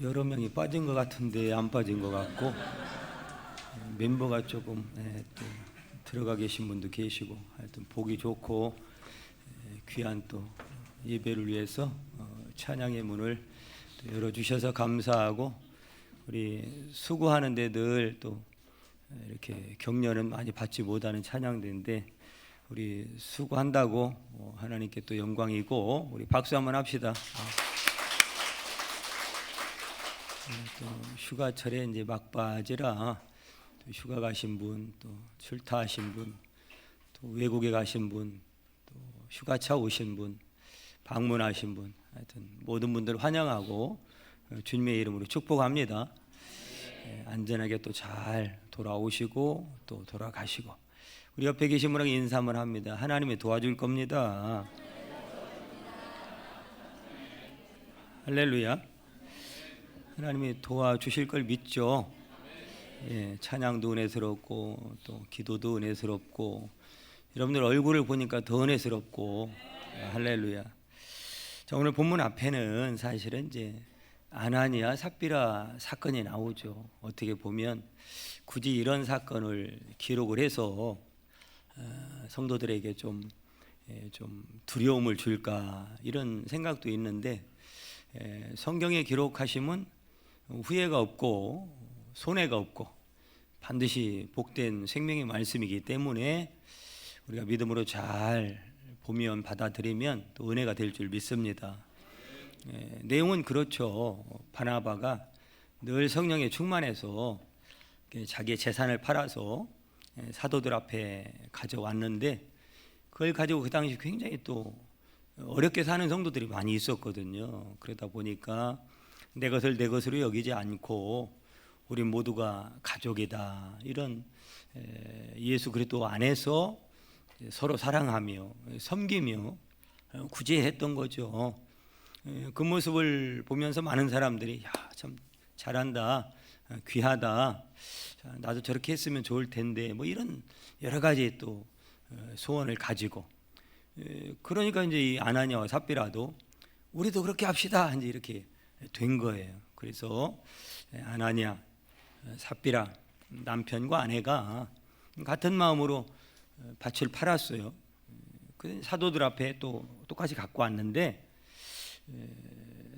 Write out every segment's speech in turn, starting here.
여러 명이 빠진 것 같은데 안 빠진 것 같고, 멤버가 조금 또 들어가 계신 분도 계시고, 하여튼 보기 좋고 귀한 또 예배를 위해서 찬양의 문을 또 열어주셔서 감사하고, 우리 수고하는데 늘 또 이렇게 격려는 많이 받지 못하는 찬양대인데, 우리 수고한다고 하나님께 또 영광이고, 우리 박수 한번 합시다. 또 휴가철에 이제 막바지라 또 휴가 가신 분, 또 출타하신 분, 또 외국에 가신 분, 또 휴가차 오신 분, 방문하신 분, 하여튼 모든 분들 환영하고 주님의 이름으로 축복합니다. 안전하게 또 잘 돌아오시고 또 돌아가시고, 우리 옆에 계신 분에게 인사 한번 합니다. 하나님이 도와줄 겁니다. 할렐루야. 하나님이 도와주실 걸 믿죠. 찬양도 은혜스럽고 또 기도도 은혜스럽고, 여러분들 얼굴을 보니까 더 은혜스럽고, 할렐루야. 자, 오늘 본문 앞에는 사실은 이제 아나니아 삽비라 사건이 나오죠. 어떻게 보면 굳이 이런 사건을 기록을 해서 성도들에게 좀 두려움을 줄까, 이런 생각도 있는데, 성경에 기록하심은 후회가 없고 손해가 없고 반드시 복된 생명의 말씀이기 때문에 우리가 믿음으로 잘 보면 받아들이면 또 은혜가 될 줄 믿습니다. 내용은 그렇죠. 바나바가 늘 성령에 충만해서 자기의 재산을 팔아서 사도들 앞에 가져왔는데, 그걸 가지고 그 당시 굉장히 또 어렵게 사는 성도들이 많이 있었거든요. 그러다 보니까 내 것을 내 것으로 여기지 않고 우리 모두가 가족이다, 이런 예수 그리스도 안에서 서로 사랑하며 섬기며 구제했던 거죠. 그 모습을 보면서 많은 사람들이 야, 참 잘한다, 귀하다, 나도 저렇게 했으면 좋을 텐데, 뭐 이런 여러 가지 또 소원을 가지고, 그러니까 이제 이 아나니아와 삽비라도 우리도 그렇게 합시다, 이제 이렇게 된 거예요. 그래서 아나니아, 삽비라 남편과 아내가 같은 마음으로 밭을 팔았어요. 사도들 앞에 또 똑같이 갖고 왔는데,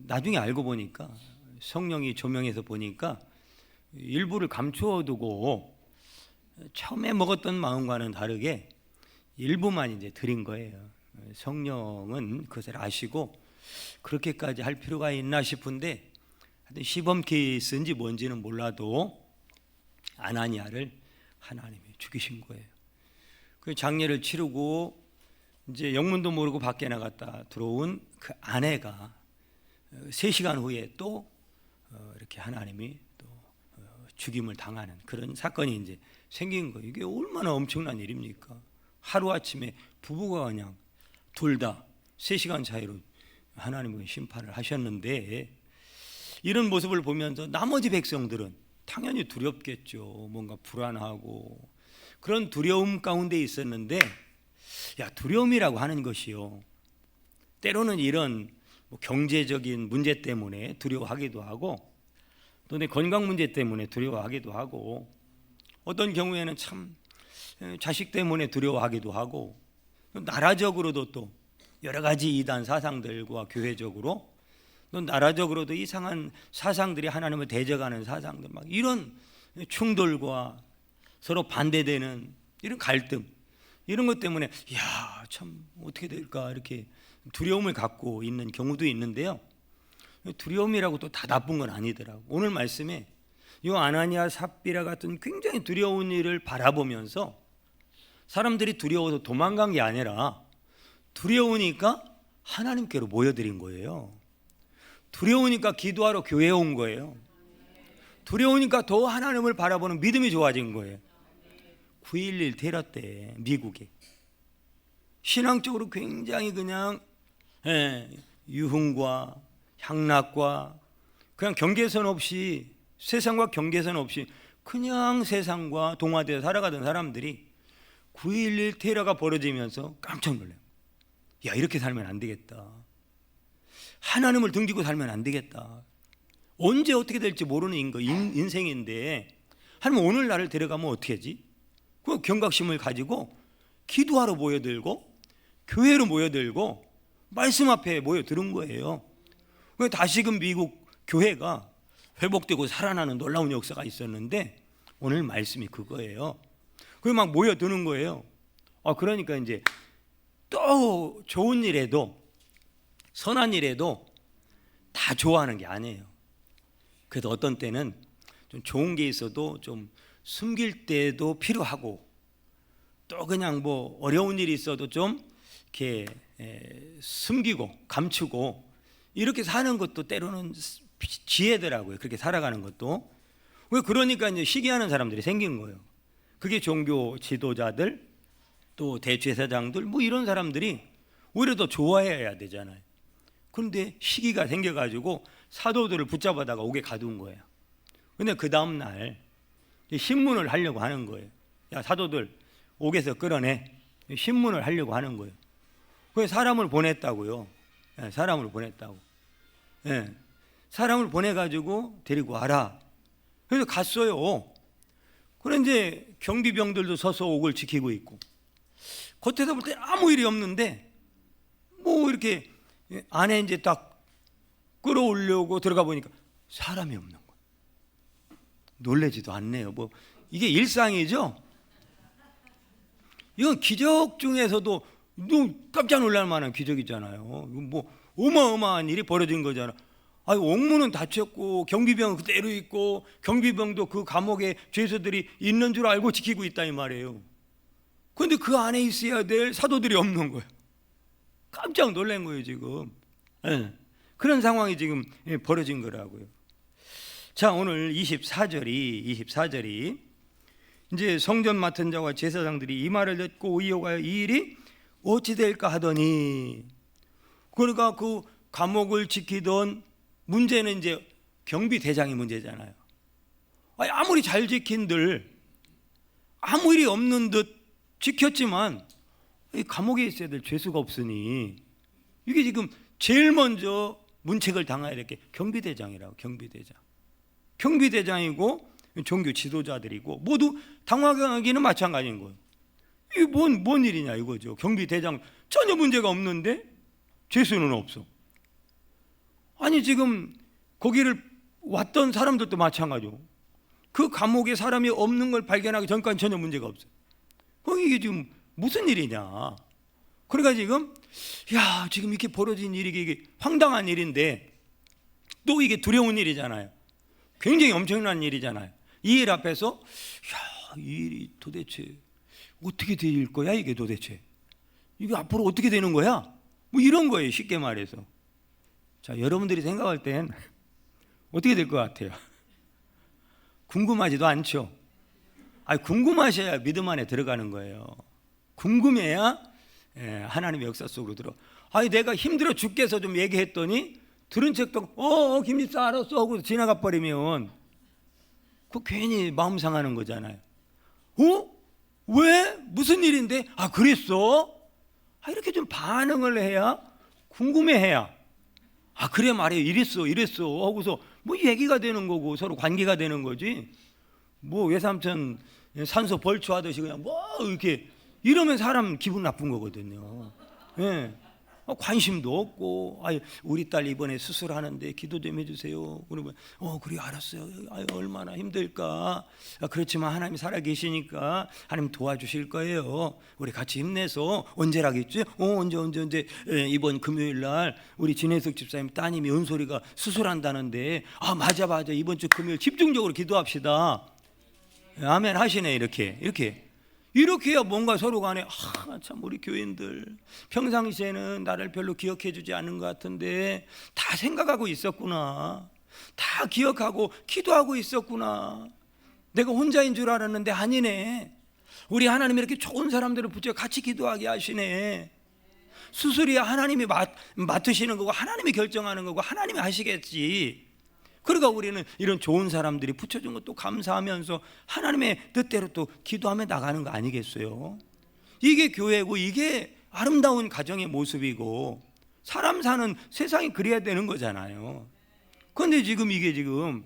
나중에 알고 보니까 성령이 조명해서 보니까 일부를 감추어두고 처음에 먹었던 마음과는 다르게 일부만 이제 드린 거예요. 성령은 그것을 아시고 그렇게까지 할 필요가 있나 싶은데, 하여튼 시범 케이스인지 뭔지는 몰라도 아나니아를 하나님이 죽이신 거예요. 그 장례를 치르고 이제 영문도 모르고 밖에 나갔다 들어온 그 아내가 3시간 후에 또 이렇게 하나님이 또 죽임을 당하는 그런 사건이 이제 생긴 거예요. 이게 얼마나 엄청난 일입니까? 하루아침에 부부가 그냥 둘 다 3시간 차이로 하나님의 심판을 하셨는데, 이런 모습을 보면서 나머지 백성들은 당연히 두렵겠죠. 뭔가 불안하고 그런 두려움 가운데 있었는데, 야, 두려움이라고 하는 것이요, 때로는 이런 경제적인 문제 때문에 두려워하기도 하고, 또 내 건강 문제 때문에 두려워하기도 하고, 어떤 경우에는 참 자식 때문에 두려워하기도 하고, 나라적으로도 또 여러 가지 이단 사상들과 교회적으로 또 나라적으로도 이상한 사상들이 하나님을 대적하는 사상들, 막 이런 충돌과 서로 반대되는 이런 갈등, 이런 것 때문에 야, 참 어떻게 될까, 이렇게 두려움을 갖고 있는 경우도 있는데요. 두려움이라고 또 다 나쁜 건 아니더라고. 오늘 말씀에 이 아나니아 삽비라 같은 굉장히 두려운 일을 바라보면서 사람들이 두려워서 도망간 게 아니라 두려우니까 하나님께로 모여드린 거예요. 두려우니까 기도하러 교회에 온 거예요. 두려우니까 더 하나님을 바라보는 믿음이 좋아진 거예요. 9.11 테러 때 미국에 신앙적으로 굉장히 그냥 유흥과 향락과 그냥 경계선 없이, 세상과 경계선 없이 그냥 세상과 동화되어 살아가던 사람들이 9.11 테러가 벌어지면서 깜짝 놀래요. 야, 이렇게 살면 안 되겠다. 하나님을 등지고 살면 안 되겠다. 언제 어떻게 될지 모르는 인생인데 하나님 오늘 나를 데려가면 어떻게 하지? 그 경각심을 가지고 기도하러 모여들고 교회로 모여들고 말씀 앞에 모여드는 거예요. 다시금 미국 교회가 회복되고 살아나는 놀라운 역사가 있었는데 오늘 말씀이 그거예요. 그게 막 모여드는 거예요. 그러니까 이제 또 좋은 일에도 선한 일에도 다 좋아하는 게 아니에요. 그래도 어떤 때는 좀 좋은 게 있어도 좀 숨길 때도 필요하고, 또 그냥 뭐 어려운 일이 있어도 좀 이렇게 숨기고 감추고 이렇게 사는 것도 때로는 지혜더라고요. 그렇게 살아가는 것도. 왜 그러니까 이제 시기하는 사람들이 생긴 거예요. 그게 종교 지도자들 또 대제사장들 뭐 이런 사람들이 오히려 더 좋아해야 되잖아요. 그런데 시기가 생겨가지고 사도들을 붙잡아다가 옥에 가둔 거예요. 근데 그 다음 날 신문을 하려고 하는 거예요. 야, 사도들 옥에서 끌어내. 신문을 하려고 하는 거예요. 그래서 사람을 보냈다고요. 사람을 보냈다고. 사람을 보내가지고 데리고 와라. 그래서 갔어요. 그런데 경비병들도 서서 옥을 지키고 있고, 겉에서 볼 때 아무 일이 없는데 뭐 이렇게 안에 이제 딱 끌어오려고 들어가 보니까 사람이 없는 거예요. 놀라지도 않네요. 뭐 이게 일상이죠. 이건 기적 중에서도 깜짝 놀랄 만한 기적이잖아요. 뭐 어마어마한 일이 벌어진 거잖아. 옥문은 닫혔고 경비병은 그대로 있고, 경비병도 그 감옥에 죄수들이 있는 줄 알고 지키고 있다 이 말이에요. 그런데 그 안에 있어야 될 사도들이 없는 거예요. 깜짝 놀란 거예요 지금. 그런 상황이 지금 벌어진 거라고요. 자, 오늘 24절이 이제 성전 맡은 자와 제사장들이 이 말을 듣고 의혹하여 이 일이 어찌 될까 하더니, 그러니까 그 감옥을 지키던 문제는 이제 경비대장이 문제잖아요. 아무리 잘 지킨들 아무 일이 없는 듯 지켰지만 이 감옥에 있어야 될 죄수가 없으니 이게 지금 제일 먼저 문책을 당해야 될 게 경비대장이라고. 경비대장이고 종교 지도자들이고 모두 당황하기는 마찬가지인 거예요. 이게 뭔 일이냐 이거죠. 경비대장 전혀 문제가 없는데 죄수는 없어. 아니 지금 거기를 왔던 사람들도 마찬가지고 그 감옥에 사람이 없는 걸 발견하기 전까지 전혀 문제가 없어요. 이게 지금 무슨 일이냐. 그러니까 지금 이렇게 벌어진 일이 이게 황당한 일인데 또 이게 두려운 일이잖아요. 굉장히 엄청난 일이잖아요. 이 일 앞에서 이 일이 도대체 어떻게 될 거야 이게 도대체. 이게 앞으로 어떻게 되는 거야? 뭐 이런 거예요 쉽게 말해서. 자, 여러분들이 생각할 땐 어떻게 될 것 같아요? 궁금하지도 않죠? 궁금하셔야 믿음 안에 들어가는 거예요. 궁금해야 하나님의 역사 속으로 들어. 내가 힘들어 죽겠어 좀 얘기했더니 들은 척도 김집사 알았어 하고 지나가 버리면 그 괜히 마음 상하는 거잖아요. 왜? 무슨 일인데? 그랬어? 이렇게 좀 반응을 해야, 궁금해해야, 그래 말이에요 이랬어 하고서 뭐 얘기가 되는 거고 서로 관계가 되는 거지. 뭐 외삼촌 산소 벌초하듯이 그냥 뭐 이렇게 이러면 사람 기분 나쁜 거거든요. 관심도 없고, 우리 딸 이번에 수술하는데 기도 좀 해주세요. 그러면 그래 알았어요. 얼마나 힘들까. 그렇지만 하나님 살아계시니까 하나님 도와주실 거예요. 우리 같이 힘내서 언제라겠지? 언제 이번 금요일 날 우리 진혜석 집사님 따님이 은솔이가 수술한다는데 맞아 이번 주 금요일 집중적으로 기도합시다. 아멘 하시네. 이렇게 해야 뭔가 서로 간에 참 우리 교인들 평상시에는 나를 별로 기억해 주지 않는 것 같은데 다 생각하고 있었구나. 다 기억하고 기도하고 있었구나. 내가 혼자인 줄 알았는데 아니네. 우리 하나님이 이렇게 좋은 사람들을 붙여 같이 기도하게 하시네. 수술이야 하나님이 맡으시는 거고 하나님이 결정하는 거고 하나님이 하시겠지. 그러니까 우리는 이런 좋은 사람들이 붙여준 것도 감사하면서 하나님의 뜻대로 또 기도하며 나가는 거 아니겠어요? 이게 교회고 이게 아름다운 가정의 모습이고 사람 사는 세상이 그래야 되는 거잖아요. 그런데 지금 이게 지금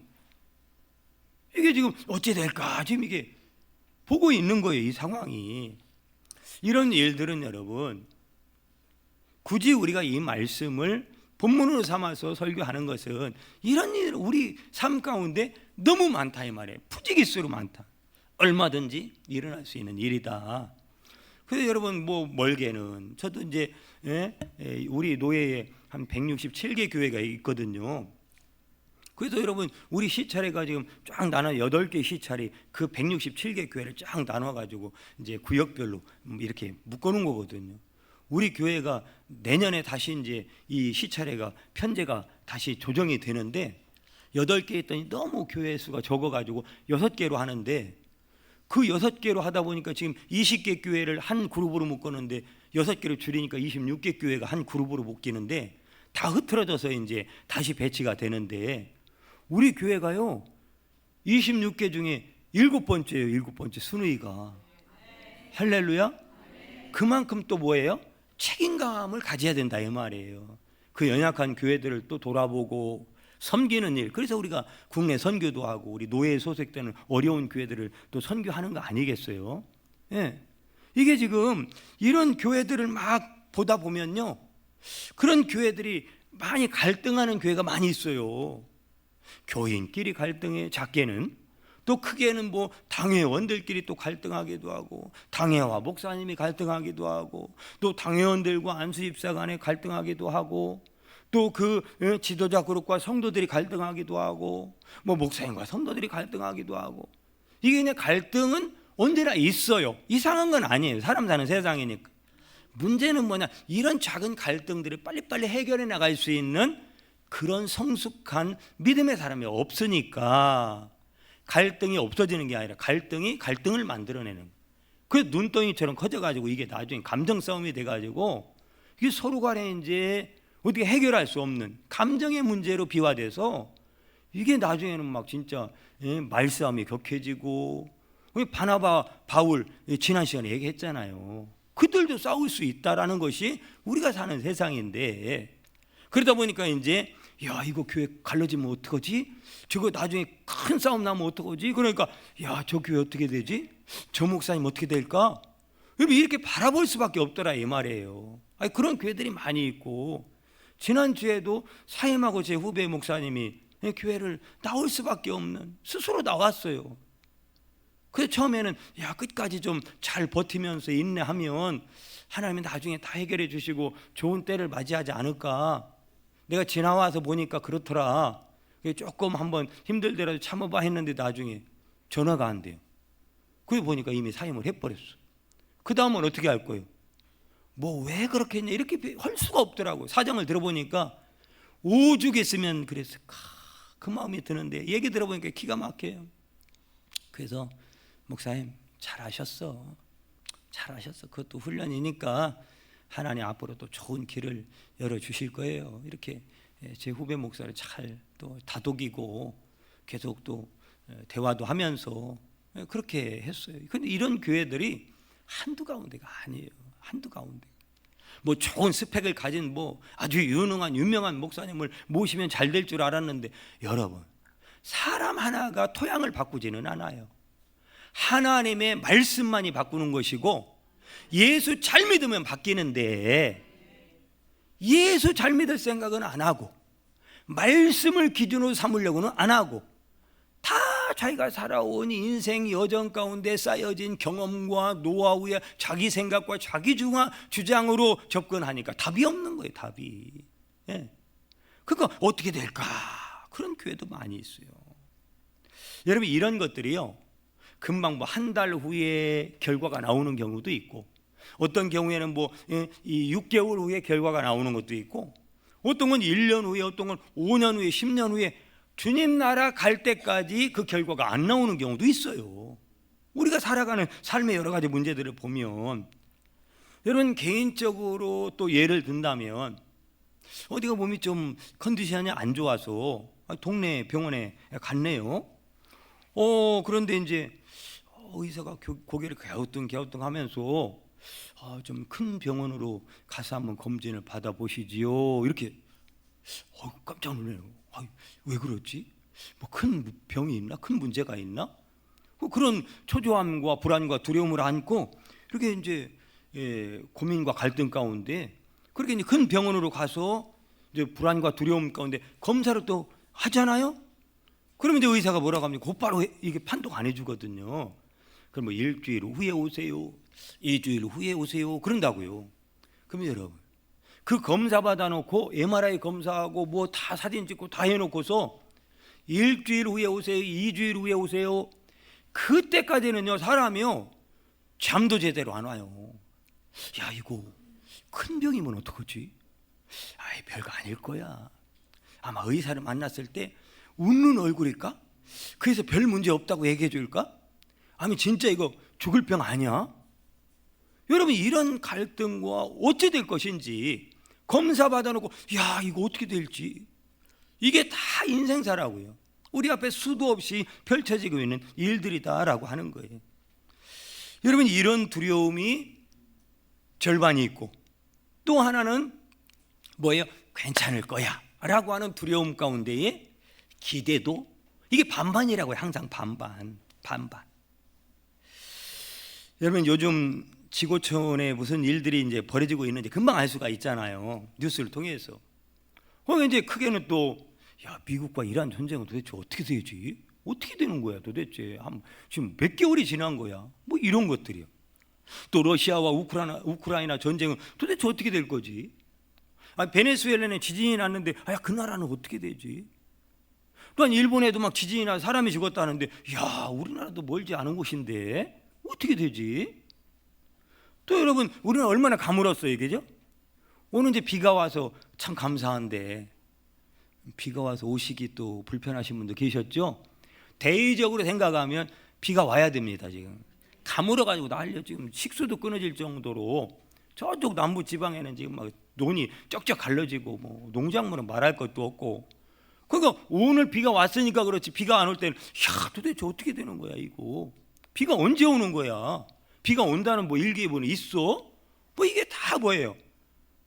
어찌 될까 지금 이게 보고 있는 거예요. 이 상황이. 이런 일들은 여러분, 굳이 우리가 이 말씀을 본문으로 삼아서 설교하는 것은 이런 일 우리 삶 가운데 너무 많다 이 말이에요. 푸지기수로 많다. 얼마든지 일어날 수 있는 일이다. 그래서 여러분 뭐 멀게는 저도 이제 우리 노예에 한 167개 교회가 있거든요. 그래서 여러분 우리 시차례가 지금 쫙 나눠 8개 시차례 그 167개 교회를 쫙 나눠 가지고 이제 구역별로 이렇게 묶어 놓은 거거든요. 우리 교회가 내년에 다시 이제 이 시차례가 편제가 다시 조정이 되는데 8개 했더니 너무 교회 수가 적어 가지고 6개로 하는데 그 6개로 하다 보니까 지금 20개 교회를 한 그룹으로 묶었는데 6개로 줄이니까 26개 교회가 한 그룹으로 묶이는데 다 흐트러져서 이제 다시 배치가 되는데 우리 교회가요 26개 중에 7번째예요. 7번째 순위가. 할렐루야. 그만큼 또 뭐예요? 책임감을 가져야 된다 이 말이에요. 그 연약한 교회들을 또 돌아보고 섬기는 일. 그래서 우리가 국내 선교도 하고 우리 노예에 소속되는 어려운 교회들을 또 선교하는 거 아니겠어요? 예. 이게 지금 이런 교회들을 막 보다 보면요, 그런 교회들이 많이 갈등하는 교회가 많이 있어요. 교인끼리 갈등해. 작게는 또 크게는 뭐 당회원들끼리 또 갈등하기도 하고 당회와 목사님이 갈등하기도 하고 또 당회원들과 안수집사 간에 갈등하기도 하고 또 그 지도자 그룹과 성도들이 갈등하기도 하고 뭐 목사님과 성도들이 갈등하기도 하고 이게 그냥 갈등은 언제나 있어요. 이상한 건 아니에요. 사람 사는 세상이니까. 문제는 뭐냐, 이런 작은 갈등들을 빨리빨리 해결해 나갈 수 있는 그런 성숙한 믿음의 사람이 없으니까 갈등이 없어지는 게 아니라 갈등을 만들어내는. 그 눈덩이처럼 커져가지고 이게 나중에 감정 싸움이 돼가지고 이게 서로 간에 이제 어떻게 해결할 수 없는 감정의 문제로 비화돼서 이게 나중에는 막 진짜 말싸움이 격해지고, 바나바 바울 지난 시간에 얘기했잖아요. 그들도 싸울 수 있다라는 것이 우리가 사는 세상인데, 그러다 보니까 이제 야 이거 교회 갈라지면 어떡하지? 저거 나중에 큰 싸움 나면 어떡하지? 그러니까 야 저 교회 어떻게 되지? 저 목사님 어떻게 될까? 이렇게 바라볼 수밖에 없더라 이 말이에요. 아니, 그런 교회들이 많이 있고, 지난주에도 사임하고 제 후배 목사님이 교회를 나올 수밖에 없는, 스스로 나왔어요. 그래서 처음에는 야 끝까지 좀 잘 버티면서 인내하면 하나님이 나중에 다 해결해 주시고 좋은 때를 맞이하지 않을까. 내가 지나와서 보니까 그렇더라. 조금 한번 힘들더라도 참아봐 했는데 나중에 전화가 안 돼요. 그래 보니까 이미 사임을 해버렸어. 그 다음은 어떻게 할 거예요? 뭐 왜 그렇게 했냐 이렇게 할 수가 없더라고요. 사정을 들어보니까 오죽했으면 그랬을까 그 마음이 드는데 얘기 들어보니까 기가 막혀요. 그래서 목사님 잘하셨어. 그것도 훈련이니까 하나님 앞으로 또 좋은 길을 열어주실 거예요. 이렇게 제 후배 목사를 잘 또 다독이고 계속 또 대화도 하면서 그렇게 했어요. 근데 이런 교회들이 한두 가운데가 아니에요. 한두 가운데. 뭐 좋은 스펙을 가진 뭐 아주 유명한 목사님을 모시면 잘 될 줄 알았는데, 여러분 사람 하나가 토양을 바꾸지는 않아요. 하나님의 말씀만이 바꾸는 것이고, 예수 잘 믿으면 바뀌는데 예수 잘 믿을 생각은 안 하고 말씀을 기준으로 삼으려고는 안 하고 다 자기가 살아온 인생 여정 가운데 쌓여진 경험과 노하우에 자기 생각과 자기 주장으로 접근하니까 답이 없는 거예요. 답이. 그러니까 어떻게 될까? 그런 교회도 많이 있어요. 여러분 이런 것들이요 금방 뭐 한 달 후에 결과가 나오는 경우도 있고, 어떤 경우에는 뭐 이 6개월 후에 결과가 나오는 것도 있고, 어떤 건 1년 후에, 어떤 건 5년 후에, 10년 후에 주님 나라 갈 때까지 그 결과가 안 나오는 경우도 있어요. 우리가 살아가는 삶의 여러 가지 문제들을 보면, 여러분 개인적으로 또 예를 든다면 어디가 몸이 좀 컨디션이 안 좋아서 동네 병원에 갔네요. 그런데 이제 의사가 고개를 갸우뚱하면서 좀 큰 병원으로 가서 한번 검진을 받아보시지요. 이렇게 깜짝 놀라요. 왜 그렇지? 뭐 큰 병이 있나? 큰 문제가 있나? 그런 초조함과 불안과 두려움을 안고 이렇게 이제 고민과 갈등 가운데 그렇게 이제 큰 병원으로 가서 이제 불안과 두려움 가운데 검사를 또 하잖아요. 그러면 이제 의사가 뭐라고 합니까? 곧바로 이게 판독 안 해주거든요. 그럼 뭐 일주일 후에 오세요, 2주일 후에 오세요 그런다고요. 그럼 여러분 그 검사 받아놓고 MRI 검사하고 뭐 다 사진 찍고 다 해놓고서 일주일 후에 오세요, 2주일 후에 오세요. 그때까지는요 사람이요 잠도 제대로 안 와요. 야 이거 큰 병이면 어떡하지? 아이 별거 아닐 거야. 아마 의사를 만났을 때 웃는 얼굴일까? 그래서 별 문제 없다고 얘기해 줄까? 아니 진짜 이거 죽을 병 아니야? 여러분 이런 갈등과 어찌 될 것인지 검사 받아놓고 야 이거 어떻게 될지 이게 다 인생사라고요. 우리 앞에 수도 없이 펼쳐지고 있는 일들이다라고 하는 거예요. 여러분 이런 두려움이 절반이 있고 또 하나는 뭐예요? 괜찮을 거야 라고 하는 두려움 가운데에 기대도 이게 반반이라고요. 항상 반반. 여러분 요즘 지구촌에 무슨 일들이 이제 벌어지고 있는지 금방 알 수가 있잖아요. 뉴스를 통해서. 이제 크게는 또 야 미국과 이란 전쟁은 도대체 어떻게 되지? 어떻게 되는 거야 도대체? 지금 몇 개월이 지난 거야? 뭐 이런 것들이요. 또 러시아와 우크라이나 전쟁은 도대체 어떻게 될 거지? 베네수엘라는 지진이 났는데 그 나라는 어떻게 되지? 또한 일본에도 막 지진이 나 사람이 죽었다는데 야 우리나라도 멀지 않은 곳인데 어떻게 되지? 또 여러분 우리는 얼마나 가물었어요, 그죠? 오늘 이제 비가 와서 참 감사한데 비가 와서 오시기 또 불편하신 분도 계셨죠? 대의적으로 생각하면 비가 와야 됩니다. 지금 가물어가지고 난리야. 지금 식수도 끊어질 정도로 저쪽 남부 지방에는 지금 막 논이 쩍쩍 갈라지고 뭐 농작물은 말할 것도 없고. 그러니까 오늘 비가 왔으니까 그렇지 비가 안 올 때는 야 도대체 어떻게 되는 거야 이거? 비가 언제 오는 거야? 비가 온다는 뭐 일기예보는 있어? 뭐 이게 다 뭐예요?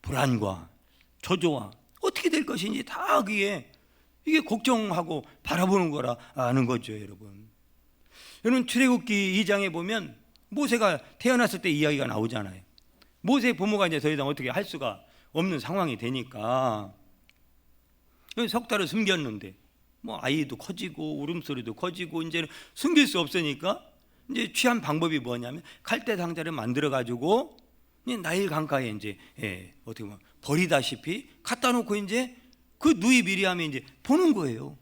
불안과 초조와 어떻게 될 것인지 다 이게 걱정하고 바라보는 거라는 거죠, 여러분. 여러분 출애굽기 2장에 보면 모세가 태어났을 때 이야기가 나오잖아요. 모세의 부모가 이제 더 이상 어떻게 할 수가 없는 상황이 되니까 석 달을 숨겼는데 뭐 아이도 커지고 울음소리도 커지고 이제는 숨길 수 없으니까 이제 취한 방법이 뭐냐면 갈대 상자를 만들어 가지고 나일 강가에 이제 어떻게 보면 버리다시피 갖다 놓고 이제 그 누이 미리암이 이제 보는 거예요.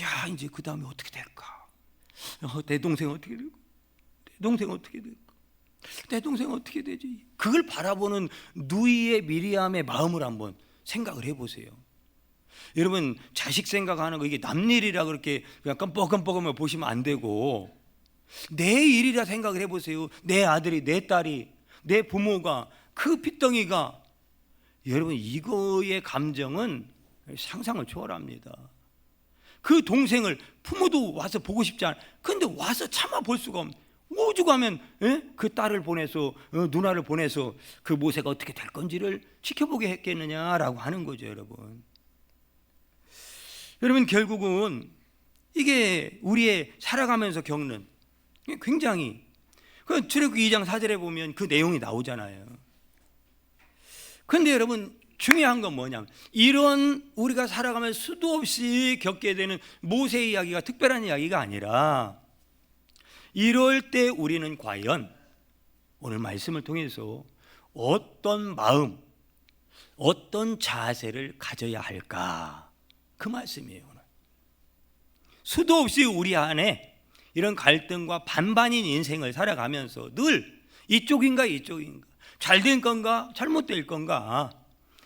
야 이제 그 다음에 어떻게 될까? 내 동생 어떻게 될까? 내 동생 어떻게 될까? 내 동생 어떻게 되지? 그걸 바라보는 누이의 미리암의 마음을 한번 생각을 해보세요. 여러분 자식 생각하는 거 이게 남일이라 그렇게 그냥 껌뻑껌뻑하면 보시면 안 되고 내 일이라 생각을 해보세요. 내 아들이 내 딸이 내 부모가 그 핏덩이가 여러분 이거의 감정은 상상을 초월합니다. 그 동생을 부모도 와서 보고 싶지 않아. 근데 와서 차마 볼 수가 없는 오죽하면 그 딸을 보내서 누나를 보내서 그 모세가 어떻게 될 건지를 지켜보게 했겠느냐라고 하는 거죠, 여러분. 여러분 결국은 이게 우리의 살아가면서 겪는 굉장히 그 출애굽기 2장 4절에 보면 그 내용이 나오잖아요. 그런데 여러분 중요한 건 뭐냐면 이런 우리가 살아가면 수도 없이 겪게 되는 모세 이야기가 특별한 이야기가 아니라 이럴 때 우리는 과연 오늘 말씀을 통해서 어떤 마음, 어떤 자세를 가져야 할까? 그 말씀이에요. 오늘. 수도 없이 우리 안에 이런 갈등과 반반인 인생을 살아가면서 늘 이쪽인가 잘된 건가 잘못될 건가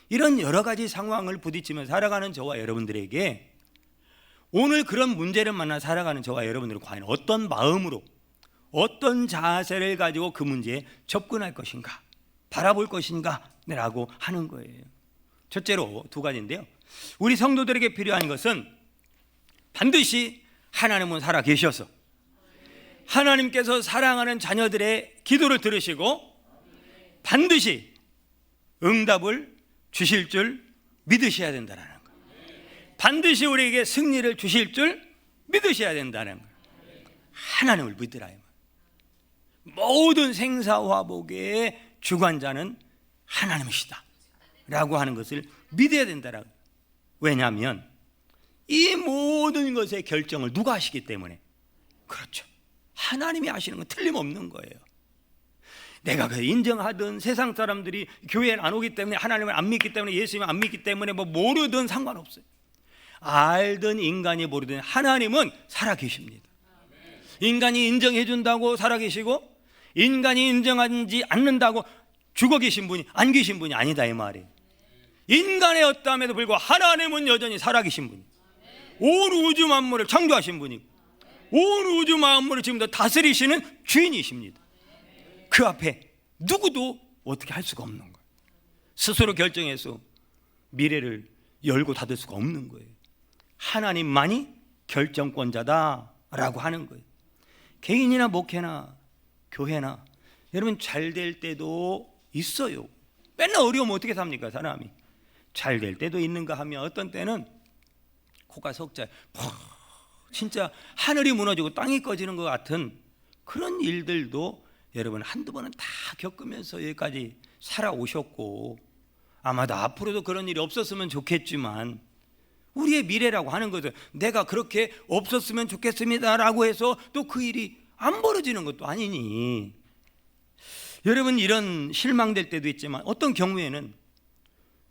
이런 여러 가지 상황을 부딪히며 살아가는 저와 여러분들에게 오늘 그런 문제를 만나 살아가는 저와 여러분들은 과연 어떤 마음으로 어떤 자세를 가지고 그 문제에 접근할 것인가 바라볼 것인가 라고 하는 거예요. 첫째로 두 가지인데요. 우리 성도들에게 필요한 것은 반드시 하나님은 살아 계셔서 하나님께서 사랑하는 자녀들의 기도를 들으시고 반드시 응답을 주실 줄 믿으셔야 된다는 거예요. 반드시 우리에게 승리를 주실 줄 믿으셔야 된다는 거예요. 하나님을 믿으라. 모든 생사화복의 주관자는 하나님이시다 라고 하는 것을 믿어야 된다라고. 왜냐하면 이 모든 것의 결정을 누가 하시기 때문에. 그렇죠, 하나님이 하시는 건 틀림없는 거예요. 내가 그 인정하든 세상 사람들이 교회에 안 오기 때문에, 하나님을 안 믿기 때문에, 예수님을 안 믿기 때문에 뭐 모르든 상관없어요. 알든 인간이 모르든 하나님은 살아계십니다. 인간이 인정해 준다고 살아계시고, 인간이 인정하지 않는다고 죽어 계신 분이, 안 계신 분이 아니다 이 말이에요. 인간의 어떠함에도 불구하고 하나님은 여전히 살아계신 분이에요. 온 우주 만물을 창조하신 분이고 온 우주 만물을 지금도 다스리시는 주인이십니다. 그 앞에 누구도 어떻게 할 수가 없는 거예요. 스스로 결정해서 미래를 열고 닫을 수가 없는 거예요. 하나님만이 결정권자다라고 하는 거예요. 개인이나 목회나 교회나 여러분 잘 될 때도 있어요. 맨날 어려우면 어떻게 삽니까? 사람이 잘 될 때도 있는가 하면 어떤 때는 코가 석자에 진짜 하늘이 무너지고 땅이 꺼지는 것 같은 그런 일들도 여러분 한두 번은 다 겪으면서 여기까지 살아오셨고, 아마도 앞으로도 그런 일이 없었으면 좋겠지만, 우리의 미래라고 하는 것은 내가 그렇게 없었으면 좋겠습니다라고 해서 또 그 일이 안 벌어지는 것도 아니니, 여러분 이런 실망될 때도 있지만 어떤 경우에는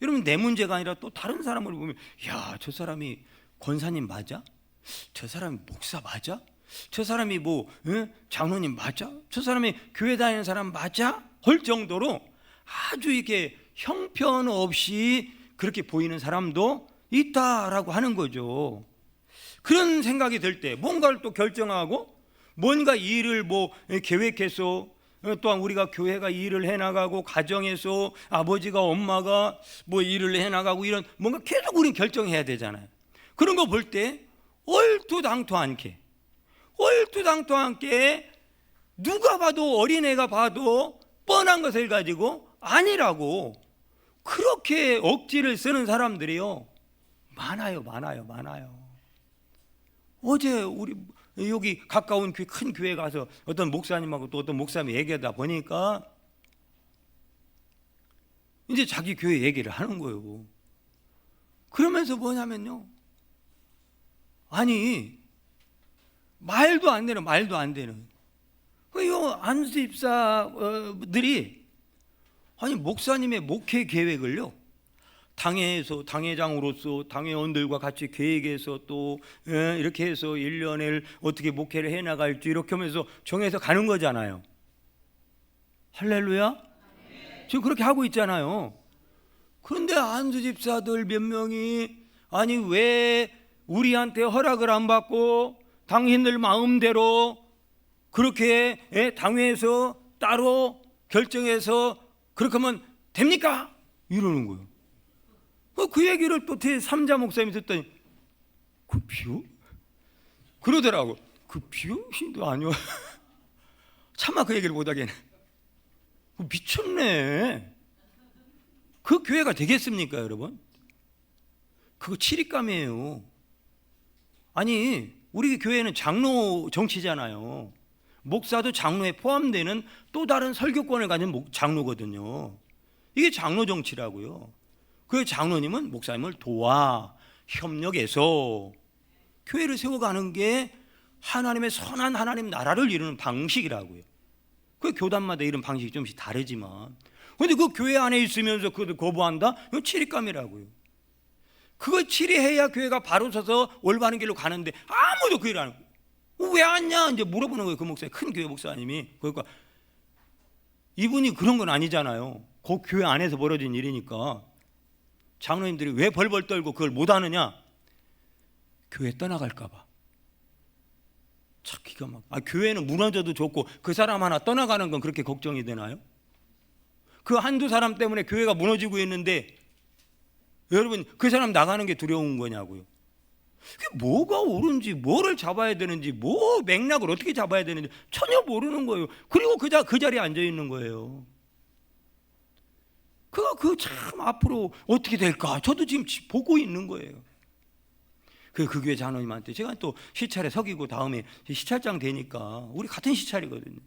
여러분 내 문제가 아니라 또 다른 사람을 보면, 야, 저 사람이 권사님 맞아? 저 사람이 목사 맞아? 저 사람이 뭐 장로님 맞아? 저 사람이 교회 다니는 사람 맞아? 할 정도로 아주 이렇게 형편없이 그렇게 보이는 사람도 있다라고 하는 거죠. 그런 생각이 들 때 뭔가를 또 결정하고 뭔가 일을 뭐 계획해서, 또한 우리가 교회가 일을 해나가고 가정에서 아버지가 엄마가 뭐 일을 해나가고 이런 뭔가 계속 우리는 결정해야 되잖아요. 그런 거 볼 때 얼토당토 않게 누가 봐도, 어린애가 봐도 뻔한 것을 가지고 아니라고 그렇게 억지를 쓰는 사람들이요 많아요. 어제 우리 여기 가까운 큰 교회 가서 어떤 목사님하고 또 어떤 목사님이 얘기하다 보니까 이제 자기 교회 얘기를 하는 거예요. 그러면서 뭐냐면요, 아니 말도 안 되는 이 안수 집사들이 아니 목사님의 목회 계획을요 당회장으로서 당회원들과 같이 계획해서 또 이렇게 해서 1년을 어떻게 목회를 해나갈지 이렇게 하면서 정해서 가는 거잖아요. 할렐루야. 지금 그렇게 하고 있잖아요. 그런데 안수 집사들 몇 명이 아니 왜 우리한테 허락을 안 받고 당신들 마음대로 그렇게 당회에서 따로 결정해서 그렇게 하면 됩니까? 이러는 거예요. 그 얘기를 또 제3자 목사님이 듣더니 그 비유? 그러더라고. 그 비유신도 아니요. 차마 그 얘기를 못하겠네. 미쳤네. 그 교회가 되겠습니까 여러분? 그거 치릿감이에요. 아니 우리 교회는 장로 정치잖아요. 목사도 장로에 포함되는 또 다른 설교권을 가진 장로거든요. 이게 장로 정치라고요. 그 장로님은 목사님을 도와 협력해서 교회를 세워가는 게 하나님의 선한 하나님 나라를 이루는 방식이라고요. 그 교단마다 이런 방식이 좀씩 다르지만, 그런데 그 교회 안에 있으면서 그것을 거부한다? 이건 치릿감이라고요. 그걸 치리해야 교회가 바로 서서 올바른 길로 가는데 아무도 그 일을 안 하고 왜 왔냐 이제 물어보는 거예요. 그 목사님, 큰 교회 목사님이. 그러니까 이분이 그런 건 아니잖아요. 그 교회 안에서 벌어진 일이니까. 장로님들이 왜 벌벌 떨고 그걸 못 하느냐? 교회 떠나갈까 봐. 참 기가 막. 교회는 무너져도 좋고 그 사람 하나 떠나가는 건 그렇게 걱정이 되나요? 그 한두 사람 때문에 교회가 무너지고 있는데 여러분 그 사람 나가는 게 두려운 거냐고요. 그게 뭐가 옳은지, 뭐를 잡아야 되는지, 뭐 맥락을 어떻게 잡아야 되는지 전혀 모르는 거예요. 그리고 그 자리에 앉아 있는 거예요. 그 참 앞으로 어떻게 될까? 저도 지금 보고 있는 거예요. 그 교회 장로님한테 제가 또 시찰에 서기고 다음에 시찰장 되니까 우리 같은 시찰이거든요.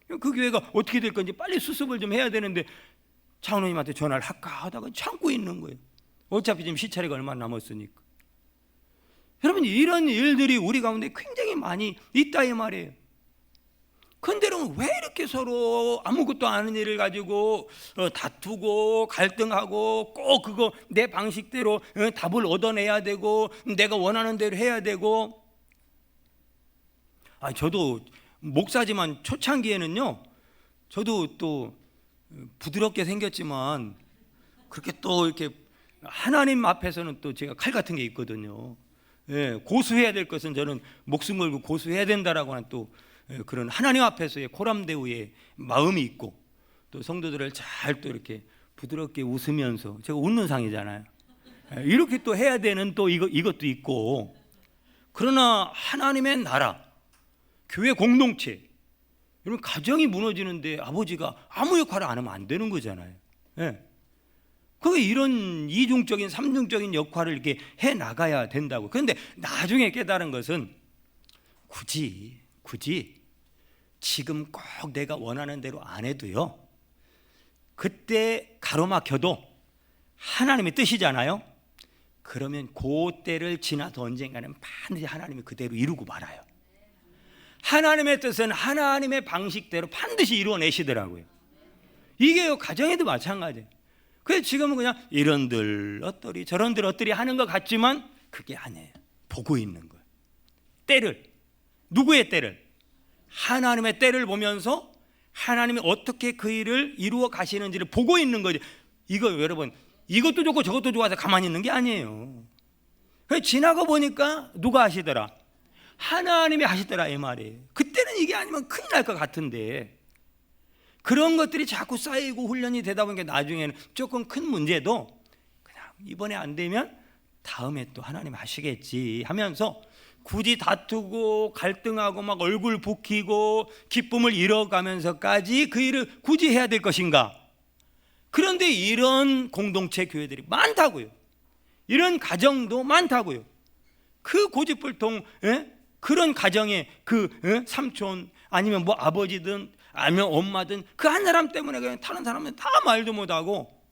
그 교회가 어떻게 될 건지 빨리 수습을 좀 해야 되는데 장로님한테 전화를 할까 하다가 참고 있는 거예요. 어차피 지금 시찰회가 얼마 남았으니까. 여러분, 이런 일들이 우리 가운데 굉장히 많이 있다 이 말이에요. 근데 여러분, 왜 이렇게 서로 아무것도 아는 일을 가지고 다투고 갈등하고 꼭 그거 내 방식대로 답을 얻어내야 되고 내가 원하는 대로 해야 되고. 저도 목사지만 초창기에는요, 저도 또 부드럽게 생겼지만 그렇게 또 이렇게 하나님 앞에서는 또 제가 칼 같은 게 있거든요. 고수해야 될 것은 저는 목숨 걸고 고수해야 된다라고 하는 또 그런 하나님 앞에서의 코람데우의 마음이 있고, 또 성도들을 잘 또 이렇게 부드럽게 웃으면서, 제가 웃는 상이잖아요. 이렇게 또 해야 되는 또 이것도 있고. 그러나 하나님의 나라, 교회 공동체, 여러분, 가정이 무너지는데 아버지가 아무 역할을 안 하면 안 되는 거잖아요. 그게 이런 이중적인 삼중적인 역할을 이렇게 해 나가야 된다고. 그런데 나중에 깨달은 것은 굳이 지금 꼭 내가 원하는 대로 안 해도요, 그때 가로막혀도 하나님의 뜻이잖아요. 그러면 그 때를 지나서 언젠가는 반드시 하나님이 그대로 이루고 말아요. 하나님의 뜻은 하나님의 방식대로 반드시 이루어내시더라고요. 이게 가정에도 마찬가지예요. 그래서 지금은 그냥 이런들 어떠리 저런들 어떠리 하는 것 같지만 그게 아니에요. 보고 있는 거예요. 때를, 누구의 때를? 하나님의 때를 보면서 하나님이 어떻게 그 일을 이루어 가시는지를 보고 있는 거죠. 이거 여러분, 이것도 좋고 저것도 좋아서 가만히 있는 게 아니에요. 그래서 지나고 보니까 누가 하시더라? 하나님이 하시더라 이 말이에요. 그때는 이게 아니면 큰일 날 것 같은데, 그런 것들이 자꾸 쌓이고 훈련이 되다 보니까 나중에는 조금 큰 문제도 그냥 이번에 안 되면 다음에 또 하나님 하시겠지 하면서 굳이 다투고 갈등하고 막 얼굴 붉히고 기쁨을 잃어가면서까지 그 일을 굳이 해야 될 것인가? 그런데 이런 공동체 교회들이 많다고요. 이런 가정도 많다고요. 그 고집불통 그런 가정에 그 삼촌 아니면 뭐 아버지든 아니면 엄마든 그 한 사람 때문에 그냥 다른 사람은 다 말도 못하고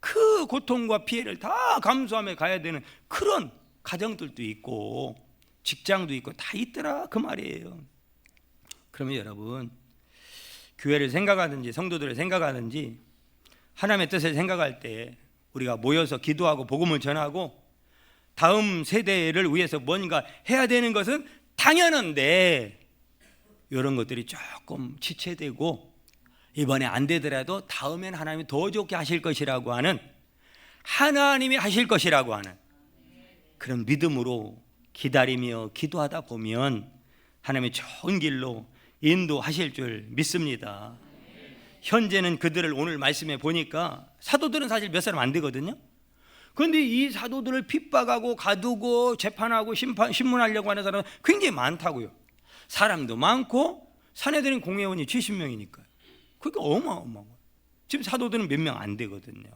그 고통과 피해를 다 감수하며 가야 되는 그런 가정들도 있고 직장도 있고 다 있더라 그 말이에요. 그러면 여러분, 교회를 생각하든지 성도들을 생각하든지 하나님의 뜻을 생각할 때 우리가 모여서 기도하고 복음을 전하고 다음 세대를 위해서 뭔가 해야 되는 것은 당연한데, 이런 것들이 조금 지체되고 이번에 안 되더라도 다음엔 하나님이 더 좋게 하실 것이라고 하는, 하나님이 하실 것이라고 하는 그런 믿음으로 기다리며 기도하다 보면 하나님의 좋은 길로 인도하실 줄 믿습니다. 현재는 그들을 오늘 말씀에 보니까 사도들은 사실 몇 사람 안 되거든요. 그런데 이 사도들을 핍박하고 가두고 재판하고 신문하려고 하는 사람은 굉장히 많다고요. 사람도 많고 사내들은 공회원이 70명이니까요. 그러니까 어마어마해요. 지금 사도들은 몇 명 안 되거든요.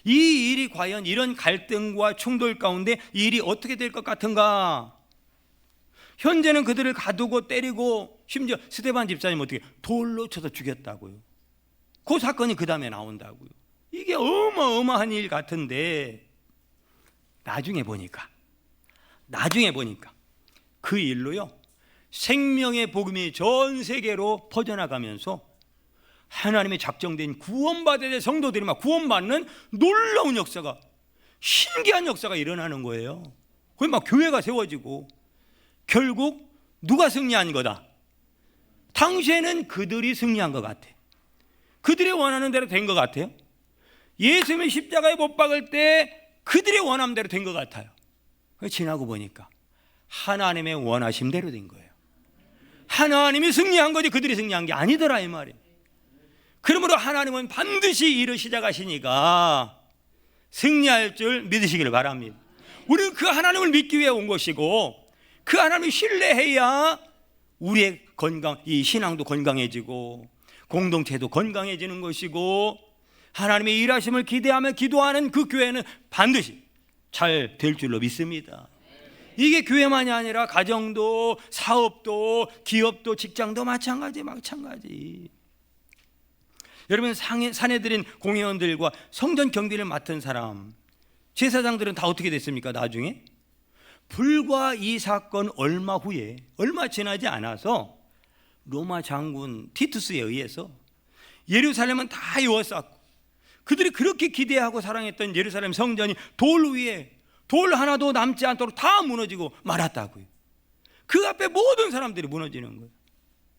이 일이 과연 이런 갈등과 충돌 가운데 이 일이 어떻게 될 것 같은가? 현재는 그들을 가두고 때리고 심지어 스데반 집사님 어떻게 돌로 쳐서 죽였다고요. 그 사건이 그 다음에 나온다고요. 이게 어마어마한 일 같은데 나중에 보니까 그 일로요, 생명의 복음이 전 세계로 퍼져나가면서 하나님의 작정된 구원받아야 될 성도들이 막 구원받는 놀라운 역사가, 신기한 역사가 일어나는 거예요. 거기 막 교회가 세워지고 결국 누가 승리한 거다? 당시에는 그들이 승리한 것 같아. 그들이 원하는 대로 된 것 같아요. 예수님의 십자가에 못 박을 때 그들의 원함대로 된 것 같아요. 지나고 보니까 하나님의 원하심대로 된 거예요. 하나님이 승리한 거지 그들이 승리한 게 아니더라 이 말이에요. 그러므로 하나님은 반드시 일을 시작하시니까 승리할 줄 믿으시기를 바랍니다. 우리는 그 하나님을 믿기 위해 온 것이고, 그 하나님을 신뢰해야 우리의 건강, 이 신앙도 건강해지고 공동체도 건강해지는 것이고, 하나님의 일하심을 기대하며 기도하는 그 교회는 반드시 잘 될 줄로 믿습니다. 이게 교회만이 아니라 가정도, 사업도, 기업도, 직장도 마찬가지. 여러분, 사내들인 공회원들과 성전 경비를 맡은 사람, 제사장들은 다 어떻게 됐습니까? 나중에 불과 이 사건 얼마 지나지 않아서 로마 장군 티투스에 의해서 예루살렘은 다 에워쌌고, 그들이 그렇게 기대하고 사랑했던 예루살렘 성전이 돌 위에 돌 하나도 남지 않도록 다 무너지고 말았다고요. 그 앞에 모든 사람들이 무너지는 거예요.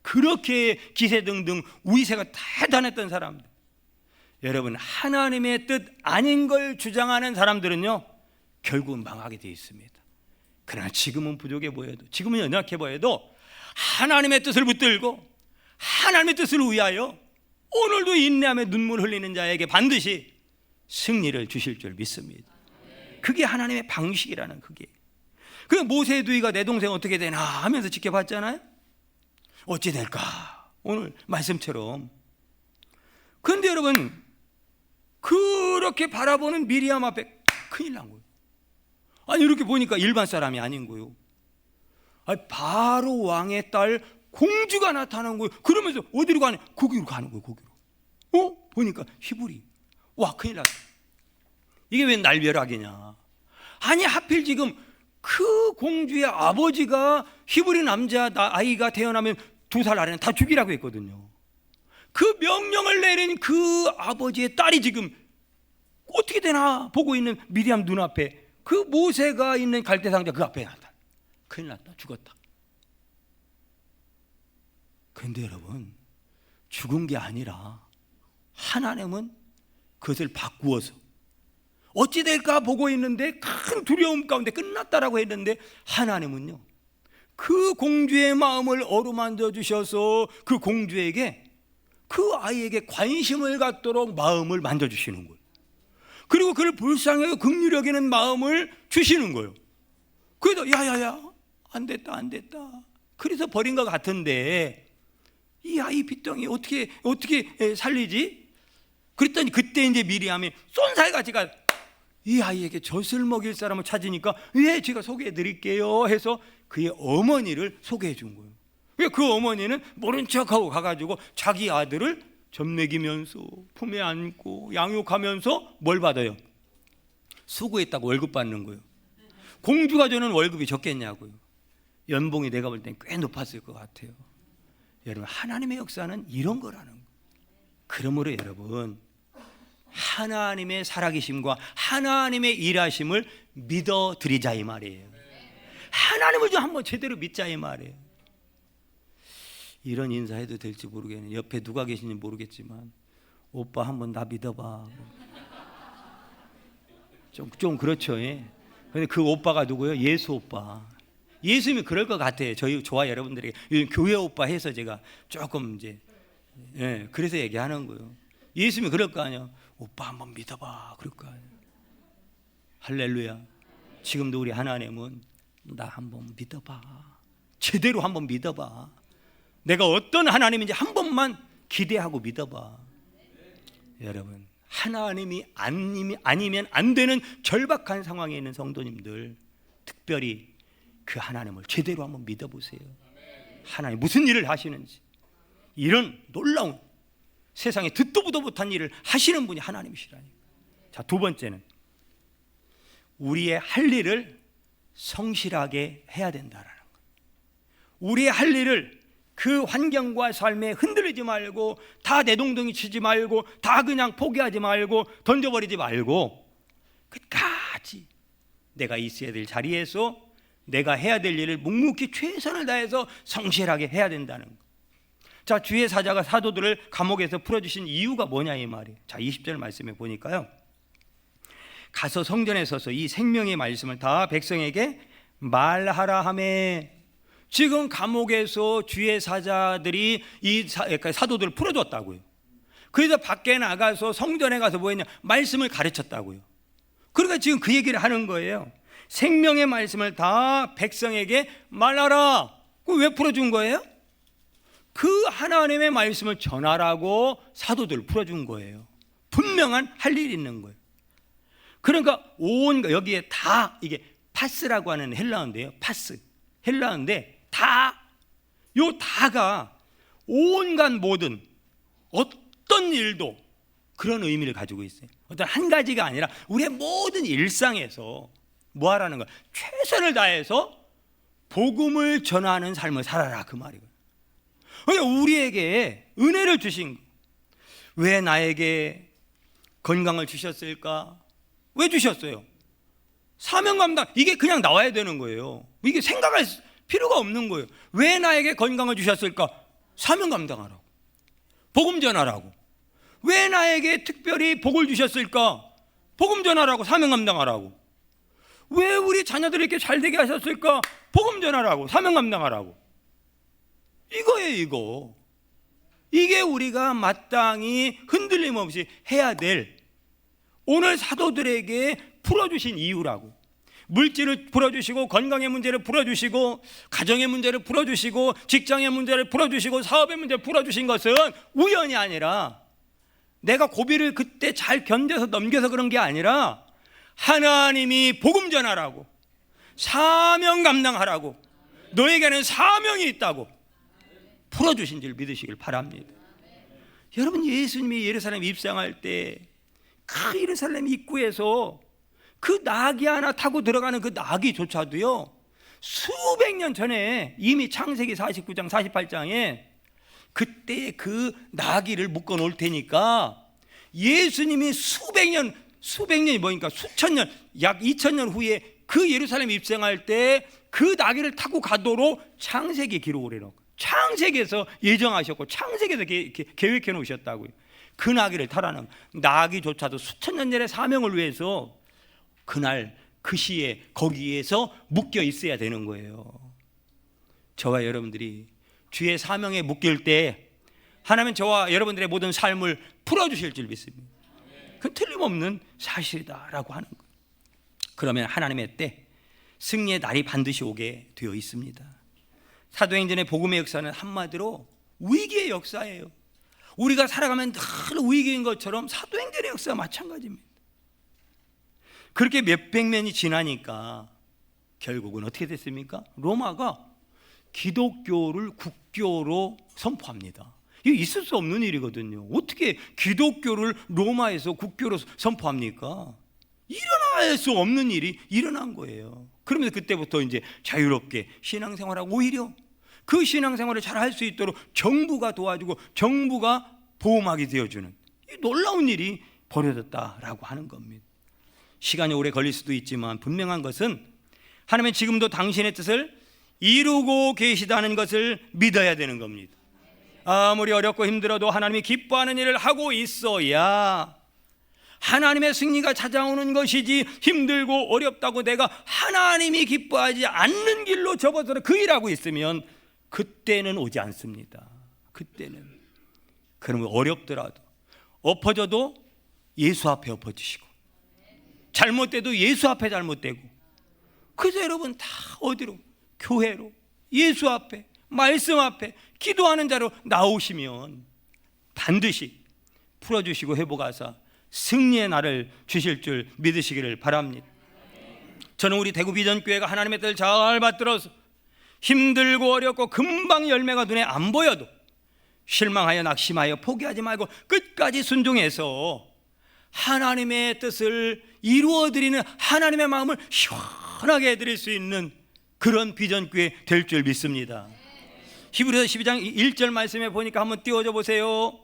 그렇게 기세등등 위세가 대단했던 사람들. 여러분, 하나님의 뜻 아닌 걸 주장하는 사람들은요, 결국은 망하게 되어 있습니다. 그러나 지금은 부족해 보여도, 지금은 연약해 보여도 하나님의 뜻을 붙들고 하나님의 뜻을 위하여 오늘도 인내하며 눈물 흘리는 자에게 반드시 승리를 주실 줄 믿습니다. 그게 하나님의 방식이라는, 그게. 그 모세의 두이가 내 동생 어떻게 되나 하면서 지켜봤잖아요. 어찌 될까? 오늘 말씀처럼. 그런데 여러분, 그렇게 바라보는 미리암 앞에 큰일 난 거예요. 아니, 이렇게 보니까 일반 사람이 아닌 거예요. 아니, 바로 왕의 딸 공주가 나타난 거예요. 그러면서 어디로 가냐? 거기로 가는 거예요. 거기로. 보니까 히브리. 와, 큰일 났어. 이게 왜 날벼락이냐? 아니, 하필 지금 그 공주의 아버지가 히브리 남자 아이가 태어나면 2살 아래는 다 죽이라고 했거든요. 그 명령을 내린 그 아버지의 딸이 지금 어떻게 되나 보고 있는 미리암 눈앞에 그 모세가 있는 갈대상자 그 앞에 나타. 큰일 났다. 죽었다. 그런데 여러분, 죽은 게 아니라 하나님은 그것을 바꾸어서 어찌 될까 보고 있는데 큰 두려움 가운데 끝났다라고 했는데, 하나님은요, 그 공주의 마음을 어루만져 주셔서 그 공주에게, 그 아이에게 관심을 갖도록 마음을 만져주시는 거예요. 그리고 그를 불쌍하게 긍휼히 여기는 마음을 주시는 거예요. 그래서 야야야, 안 됐다. 그래서 버린 것 같은데 이 아이 빚덩이 어떻게 살리지? 그랬더니 그때 이제 미리암이 쏜살같이 가 이 아이에게 젖을 먹일 사람을 찾으니까, 예, 제가 소개해 드릴게요 해서 그의 어머니를 소개해 준 거예요. 그 어머니는 모른 척하고 가가지고 자기 아들을 젖먹이면서 품에 안고 양육하면서 뭘 받아요? 수고했다고 월급 받는 거예요. 공주가 주는 월급이 적겠냐고요. 연봉이 내가 볼 땐 꽤 높았을 것 같아요. 여러분, 하나님의 역사는 이런 거라는 거예요. 그러므로 여러분, 하나님의 살아계심과 하나님의 일하심을 믿어드리자 이 말이에요. 하나님을 좀 한번 제대로 믿자 이 말이에요. 이런 인사해도 될지 모르겠네. 옆에 누가 계신지 모르겠지만, 오빠 한번 나 믿어봐. 좀 그렇죠. 예. 근데 그 오빠가 누구예요? 예수 오빠. 예수님이 그럴 것 같아요. 저와 여러분들에게 교회 오빠 해서 제가 조금 이제, 예, 그래서 얘기하는 거예요. 예수님이 그럴 거 아니에요. 오빠 한번 믿어봐. 그럴 거 아니에요. 할렐루야. 지금도 우리 하나님은 나 한번 믿어봐. 제대로 한번 믿어봐. 내가 어떤 하나님인지 한 번만 기대하고 믿어봐. 여러분, 하나님이 아니면 안 되는 절박한 상황에 있는 성도님들, 특별히 그 하나님을 제대로 한번 믿어보세요. 하나님 무슨 일을 하시는지, 이런 놀라운 세상에 듣도 보도 못한 일을 하시는 분이 하나님이시라니까. 자, 두 번째는 우리의 할 일을 성실하게 해야 된다라는 거예요. 우리의 할 일을 그 환경과 삶에 흔들리지 말고, 다 내동댕이 치지 말고, 다 그냥 포기하지 말고, 던져버리지 말고, 끝까지 내가 있어야 될 자리에서 내가 해야 될 일을 묵묵히 최선을 다해서 성실하게 해야 된다는 거. 자, 주의 사자가 사도들을 감옥에서 풀어주신 이유가 뭐냐 이 말이에요. 자, 20절 말씀에 보니까요, 가서 성전에 서서 이 생명의 말씀을 다 백성에게 말하라 하매, 지금 감옥에서 주의 사자들이 그러니까 사도들을 풀어줬다고요. 그래서 밖에 나가서 성전에 가서 뭐 했냐? 말씀을 가르쳤다고요. 그러니까 지금 그 얘기를 하는 거예요. 생명의 말씀을 다 백성에게 말하라. 그거 왜 풀어준 거예요? 그 하나님의 말씀을 전하라고 사도들을 풀어준 거예요. 분명한 할 일이 있는 거예요. 그러니까 여기에 다 이게 파스라고 하는 헬라어인데요. 파스. 헬라어인데 요 다가 온갖 모든 어떤 일도 그런 의미를 가지고 있어요. 어떤 한 가지가 아니라 우리의 모든 일상에서 뭐 하라는 거야? 최선을 다해서 복음을 전하는 삶을 살아라, 그 말이에요. 그러니까 우리에게 은혜를 주신 거. 왜 나에게 건강을 주셨을까? 왜 주셨어요? 사명 감당, 이게 그냥 나와야 되는 거예요. 이게 생각할 필요가 없는 거예요. 왜 나에게 건강을 주셨을까? 사명 감당하라고, 복음 전하라고. 왜 나에게 특별히 복을 주셨을까? 복음 전하라고, 사명 감당하라고. 왜 우리 자녀들이 이렇게 잘 되게 하셨을까? 복음 전하라고, 사명 감당하라고. 이거예요, 이거. 이게 우리가 마땅히 흔들림 없이 해야 될, 오늘 사도들에게 풀어주신 이유라고. 물질을 풀어주시고, 건강의 문제를 풀어주시고, 가정의 문제를 풀어주시고, 직장의 문제를 풀어주시고, 사업의 문제를 풀어주신 것은 우연이 아니라, 내가 고비를 그때 잘 견뎌서 넘겨서 그런 게 아니라 하나님이 복음 전하라고, 사명 감당하라고, 너에게는 사명이 있다고 풀어주신 줄 믿으시길 바랍니다. 여러분, 예수님이 예루살렘 입성할 때 그 예루살렘 입구에서 그 나귀 하나 타고 들어가는 그 나귀조차도요, 수백 년 전에 이미 창세기 49장 48장에 그때 그 나귀를 묶어 놓을 테니까 예수님이 수백년이 뭐니까 수천 년, 약 2000년 후에 그 예루살렘 입성할 때 그 나귀를 타고 가도록 창세기 기록을 해놓고, 창세기에서 예정하셨고 창세기에서 계획해 놓으셨다고요. 그 나귀를 타라는, 나귀조차도 수천 년 전의 사명을 위해서 그날 그 시에 거기에서 묶여 있어야 되는 거예요. 저와 여러분들이 주의 사명에 묶일 때 하나님은 저와 여러분들의 모든 삶을 풀어주실 줄 믿습니다. 그건 틀림없는 사실이다라고 하는 거예요. 그러면 하나님의 때, 승리의 날이 반드시 오게 되어 있습니다. 사도행전의 복음의 역사는 한마디로 위기의 역사예요. 우리가 살아가면 늘 위기인 것처럼 사도행전의 역사가 마찬가지입니다. 그렇게 몇백 년이 지나니까 결국은 어떻게 됐습니까? 로마가 기독교를 국교로 선포합니다. 이게 있을 수 없는 일이거든요. 어떻게 기독교를 로마에서 국교로 선포합니까? 일어날 수 없는 일이 일어난 거예요. 그러면서 그때부터 이제 자유롭게 신앙생활하고, 오히려 그 신앙생활을 잘 할 수 있도록 정부가 도와주고 정부가 보호막이 되어주는 이 놀라운 일이 벌어졌다라고 하는 겁니다. 시간이 오래 걸릴 수도 있지만 분명한 것은 하나님은 지금도 당신의 뜻을 이루고 계시다는 것을 믿어야 되는 겁니다. 아무리 어렵고 힘들어도 하나님이 기뻐하는 일을 하고 있어야 하나님의 승리가 찾아오는 것이지, 힘들고 어렵다고 내가 하나님이 기뻐하지 않는 길로 접어서 그 일하고 있으면 그때는 오지 않습니다. 그때는. 그러면 어렵더라도, 엎어져도 예수 앞에 엎어지시고, 잘못돼도 예수 앞에 잘못되고, 그래서 여러분 다 어디로? 교회로, 예수 앞에, 말씀 앞에 기도하는 자로 나오시면 반드시 풀어주시고 회복하사 승리의 날을 주실 줄 믿으시기를 바랍니다. 저는 우리 대구 비전교회가 하나님의 뜻을 잘 받들어서 힘들고 어렵고 금방 열매가 눈에 안 보여도 실망하여 낙심하여 포기하지 말고 끝까지 순종해서 하나님의 뜻을 이루어드리는 하나님의 마음을 시원하게 해드릴 수 있는 그런 비전교회 될 줄 믿습니다. 히브리서 12장 1절 말씀에 보니까 한번 띄워줘 보세요.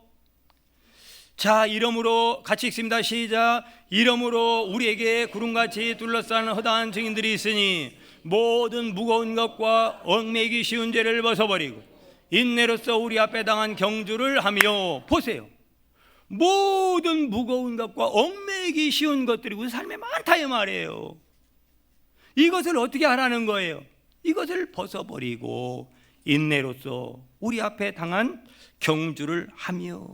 자, 이러므로 같이 읽습니다. 시작. 이러므로 우리에게 구름같이 둘러싸는 허다한 증인들이 있으니 모든 무거운 것과 얽매이기 쉬운 죄를 벗어버리고 인내로써 우리 앞에 당한 경주를 하며, 보세요, 모든 무거운 것과 얽매이기 쉬운 것들이 우리 삶에 많다 이 말이에요. 이것을 어떻게 하라는 거예요? 이것을 벗어버리고 인내로써 우리 앞에 당한 경주를 하며.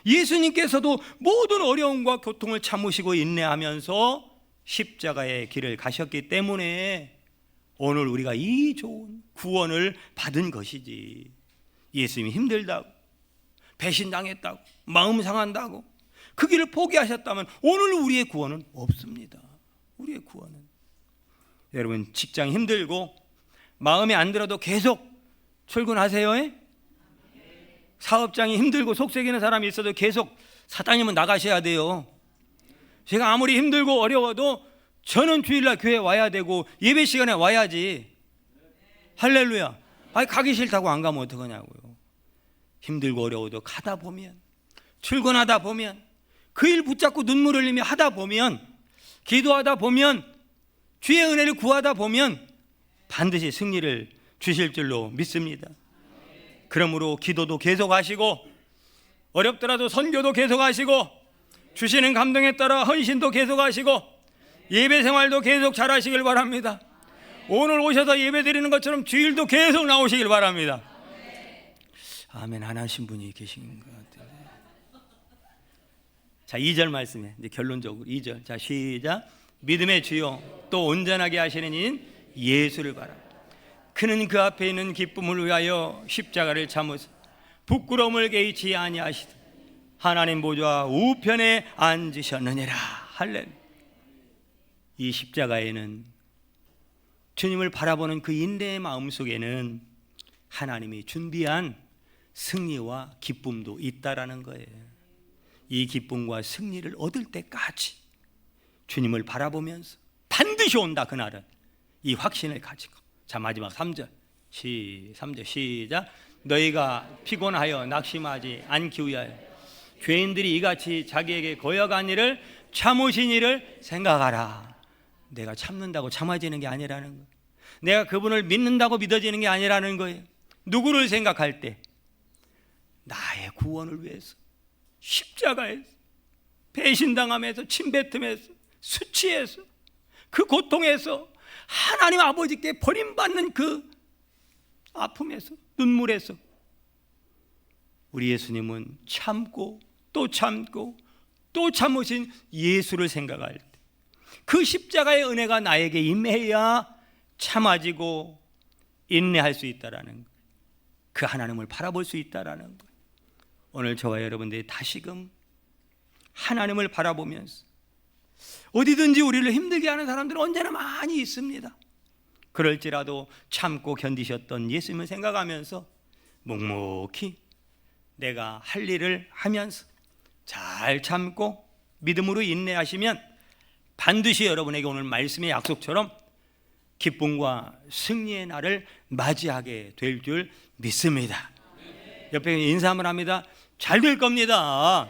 예수님께서도 모든 어려움과 고통을 참으시고 인내하면서 십자가의 길을 가셨기 때문에 오늘 우리가 이 좋은 구원을 받은 것이지, 예수님이 힘들다고, 배신당했다고, 마음 상한다고 그 길을 포기하셨다면 오늘 우리의 구원은 없습니다. 우리의 구원은. 여러분 직장 힘들고 마음에 안 들어도 계속 출근하세요? 사업장이 힘들고 속썩이는 사람이 있어도 계속 사장님은 나가셔야 돼요. 제가 아무리 힘들고 어려워도 저는 주일날 교회 와야 되고 예배 시간에 와야지. 할렐루야. 아니 가기 싫다고 안 가면 어떡하냐고요. 힘들고 어려워도 가다 보면, 출근하다 보면, 그 일 붙잡고 눈물 흘리며 하다 보면, 기도하다 보면, 주의 은혜를 구하다 보면 반드시 승리를 주실 줄로 믿습니다. 그러므로 기도도 계속하시고 어렵더라도 선교도 계속하시고 주시는 감동에 따라 헌신도 계속하시고 예배 생활도 계속 잘하시길 바랍니다. 오늘 오셔서 예배 드리는 것처럼 주일도 계속 나오시길 바랍니다. 아멘. 안 하신 분이 계신 것 같아요. 자, 2절 말씀에 이제 결론적으로 2절. 자, 시작. 믿음의 주요 또 온전하게 하시는 이인 예수를 바라. 그는 그 앞에 있는 기쁨을 위하여 십자가를 참으사 부끄러움을 개의치 아니하시되 하나님 보좌 우편에 앉으셨느니라. 할렐루야. 이 십자가에는 주님을 바라보는 그 인내의 마음 속에는 하나님이 준비한 승리와 기쁨도 있다라는 거예요. 이 기쁨과 승리를 얻을 때까지 주님을 바라보면서 반드시 온다 그날은, 이 확신을 가지고. 자, 마지막 3절 3절 시작. 너희가 피곤하여 낙심하지 않기 위하여 죄인들이 이같이 자기에게 거역한 일을 참으신 일을 생각하라. 내가 참는다고 참아지는 게 아니라는 거예요. 내가 그분을 믿는다고 믿어지는 게 아니라는 거예요. 누구를 생각할 때? 나의 구원을 위해서 십자가에서 배신당함에서 침뱉음에서 수치에서 그 고통에서 하나님 아버지께 버림받는 그 아픔에서 눈물에서 우리 예수님은 참고 또 참고 또 참으신 예수를 생각할 때 그 십자가의 은혜가 나에게 임해야 참아지고 인내할 수 있다라는 거예요. 그 하나님을 바라볼 수 있다라는 거예요. 오늘 저와 여러분들이 다시금 하나님을 바라보면서, 어디든지 우리를 힘들게 하는 사람들은 언제나 많이 있습니다. 그럴지라도 참고 견디셨던 예수님을 생각하면서 묵묵히 내가 할 일을 하면서 잘 참고 믿음으로 인내하시면 반드시 여러분에게 오늘 말씀의 약속처럼 기쁨과 승리의 날을 맞이하게 될 줄 믿습니다. 옆에 인사 한번 합니다. 잘 될 겁니다.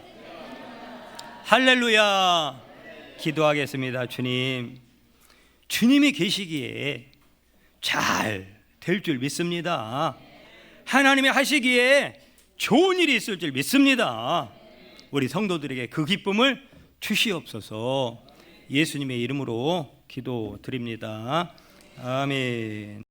할렐루야. 기도하겠습니다. 주님이 계시기에 잘 될 줄 믿습니다. 하나님이 하시기에 좋은 일이 있을 줄 믿습니다. 우리 성도들에게 그 기쁨을 주시옵소서. 예수님의 이름으로 기도드립니다. 아멘.